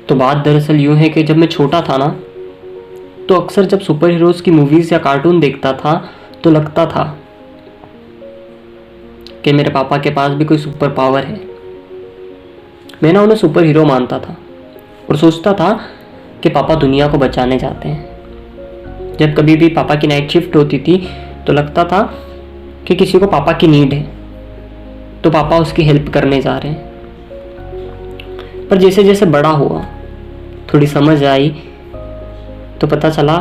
तो बात दरअसल यूँ है कि जब मैं छोटा था ना, तो अक्सर जब सुपर हीरोज़ की मूवीज़ या कार्टून देखता था तो लगता था कि मेरे पापा के पास भी कोई सुपर पावर है। मैं ना उन्हें सुपर हीरो मानता था और सोचता था कि पापा दुनिया को बचाने जाते हैं। जब कभी भी पापा की नाइट शिफ्ट होती थी तो लगता था कि किसी को पापा की नीड है, तो पापा उसकी हेल्प करने जा रहे हैं। पर जैसे जैसे बड़ा हुआ, थोड़ी समझ आई, तो पता चला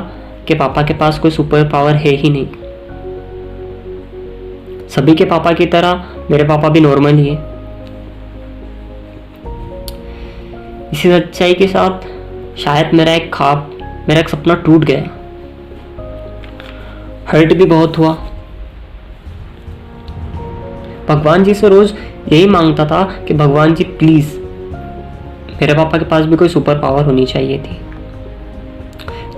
कि पापा के पास कोई सुपर पावर है ही नहीं। सभी के पापा की तरह मेरे पापा भी नॉर्मल ही है। इसी सच्चाई के साथ शायद मेरा एक सपना टूट गया। हर्ट भी बहुत हुआ। भगवान जी से रोज यही मांगता था कि भगवान जी प्लीज मेरे पापा के पास भी कोई सुपर पावर होनी चाहिए थी।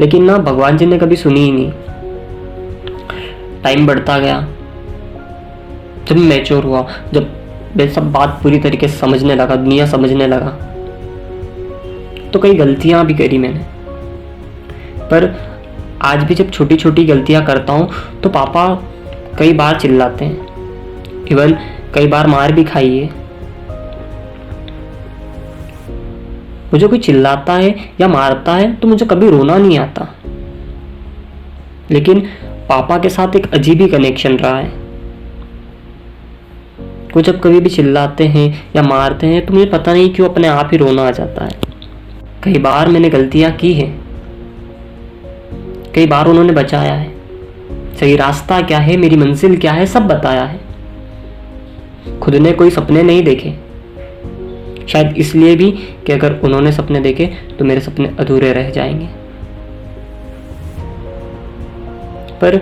लेकिन ना भगवान जी ने कभी सुनी ही नहीं। टाइम बढ़ता गया, जब मैं मैच्योर हुआ, जब मैं सब बात पूरी तरीके से समझने लगा, दुनिया समझने लगा, तो कई गलतियां भी करी मैंने। पर आज भी जब छोटी छोटी गलतियां करता हूं तो पापा कई बार चिल्लाते हैं, इवन कई बार मार भी खाई है। मुझे कोई चिल्लाता है या मारता है तो मुझे कभी रोना नहीं आता, लेकिन पापा के साथ एक अजीब ही कनेक्शन रहा है। वो जब कभी भी चिल्लाते हैं या मारते हैं तो मुझे पता नहीं क्यों अपने आप ही रोना आ जाता है। कई बार मैंने गलतियां की हैं, कई बार उन्होंने बचाया है, सही रास्ता क्या है, मेरी मंजिल क्या है, सब बताया है। खुद ने कोई सपने नहीं देखे, शायद इसलिए भी कि अगर उन्होंने सपने देखे तो मेरे सपने अधूरे रह जाएंगे। पर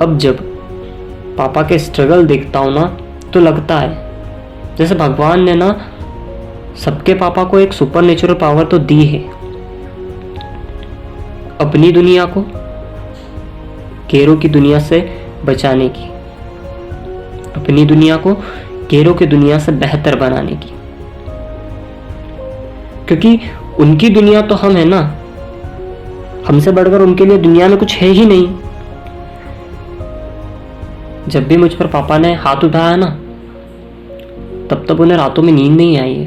अब जब पापा के स्ट्रगल देखता हूं ना तो लगता है जैसे भगवान ने ना सबके पापा को एक सुपर नेचुरल पावर तो दी है, अपनी दुनिया को केरों की दुनिया से बचाने की, अपनी दुनिया को केरों की दुनिया से बेहतर बनाने की। क्योंकि उनकी दुनिया तो हम है ना, हमसे बढ़कर उनके लिए दुनिया में कुछ है ही नहीं। जब भी मुझ पर पापा ने हाथ उठाया ना, तब उन्हें रातों में नींद नहीं आई है।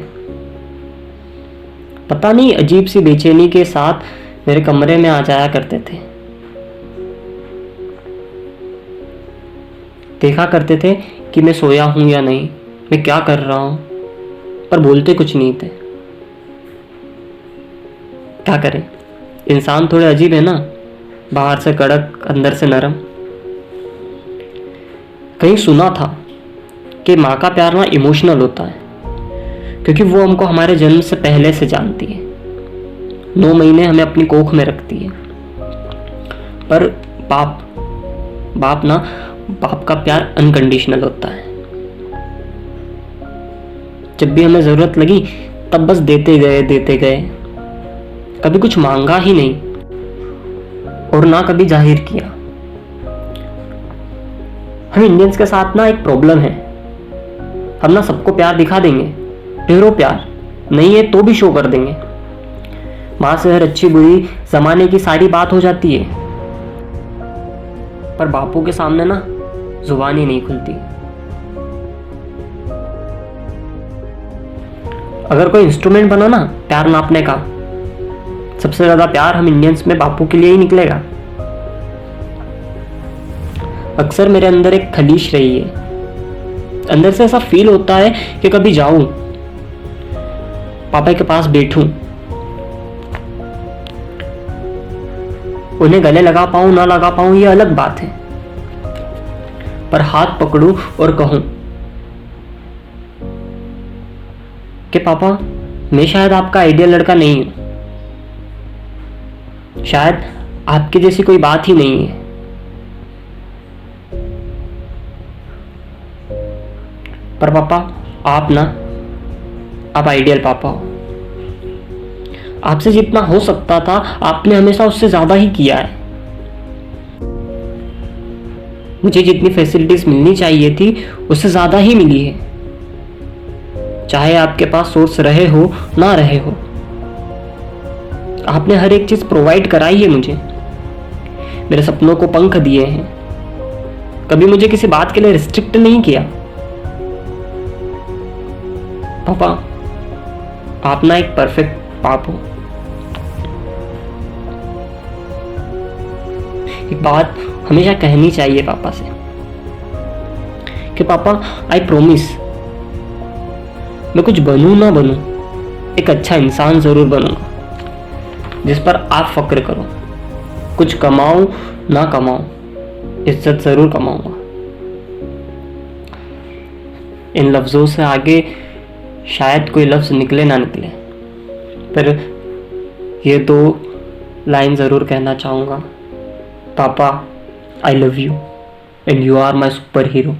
पता नहीं अजीब सी बेचैनी के साथ मेरे कमरे में आ जाया करते थे, देखा करते थे कि मैं सोया हूं या नहीं, मैं क्या कर रहा हूं, पर बोलते कुछ नहीं थे। क्या करें, इंसान थोड़े अजीब है ना, बाहर से कड़क अंदर से नरम। कहीं सुना था कि माँ का प्यार ना इमोशनल होता है, क्योंकि वो हमको हमारे जन्म से पहले से जानती है, 9 महीने हमें अपनी कोख में रखती है। पर बाप का प्यार अनकंडीशनल होता है। जब भी हमें जरूरत लगी तब बस देते गए, कभी कुछ मांगा ही नहीं और ना कभी जाहिर किया। हम इंडियंस के साथ ना एक प्रॉब्लम है, हम ना सबको प्यार दिखा देंगे, ढेरों प्यार, नहीं है तो भी शो कर देंगे। माँ से हर अच्छी बुरी जमाने की सारी बात हो जाती है, पर बापू के सामने ना जुबान ही नहीं खुलती। अगर कोई इंस्ट्रूमेंट बना ना प्यार नापने का, सबसे ज्यादा प्यार हम इंडियंस में बापू के लिए ही निकलेगा। अक्सर मेरे अंदर एक खलीश रही है, अंदर से ऐसा फील होता है कि कभी जाऊं पापा के पास बैठूं, उन्हें गले लगा पाऊं ना लगा पाऊं ये अलग बात है, पर हाथ पकड़ूं और कहूं कि पापा मैं शायद आपका आइडियल लड़का नहीं हूं, शायद आपकी जैसी कोई बात ही नहीं है, पर पापा आप आइडियल पापा हो। आपसे जितना हो सकता था आपने हमेशा उससे ज्यादा ही किया है। मुझे जितनी फैसिलिटीज मिलनी चाहिए थी उससे ज्यादा ही मिली है, चाहे आपके पास सोर्स रहे हो ना रहे हो। आपने हर एक चीज प्रोवाइड कराई है मुझे, मेरे सपनों को पंख दिए हैं, कभी मुझे किसी बात के लिए रिस्ट्रिक्ट नहीं किया। पापा, आप ना एक परफेक्ट बाप हो। एक बात हमेशा कहनी चाहिए पापा से कि पापा, आई प्रोमिस, मैं कुछ बनूं ना बनूं, एक अच्छा इंसान जरूर बनूंगा जिस पर आप फक्र करो। कुछ कमाऊं ना कमाऊं, इज्जत जरूर कमाऊंगा। इन लफ्जों से आगे शायद कोई लफ्ज निकले ना निकले, पर ये 2 लाइन जरूर कहना चाहूंगा। पापा, I love you and you are my super hero.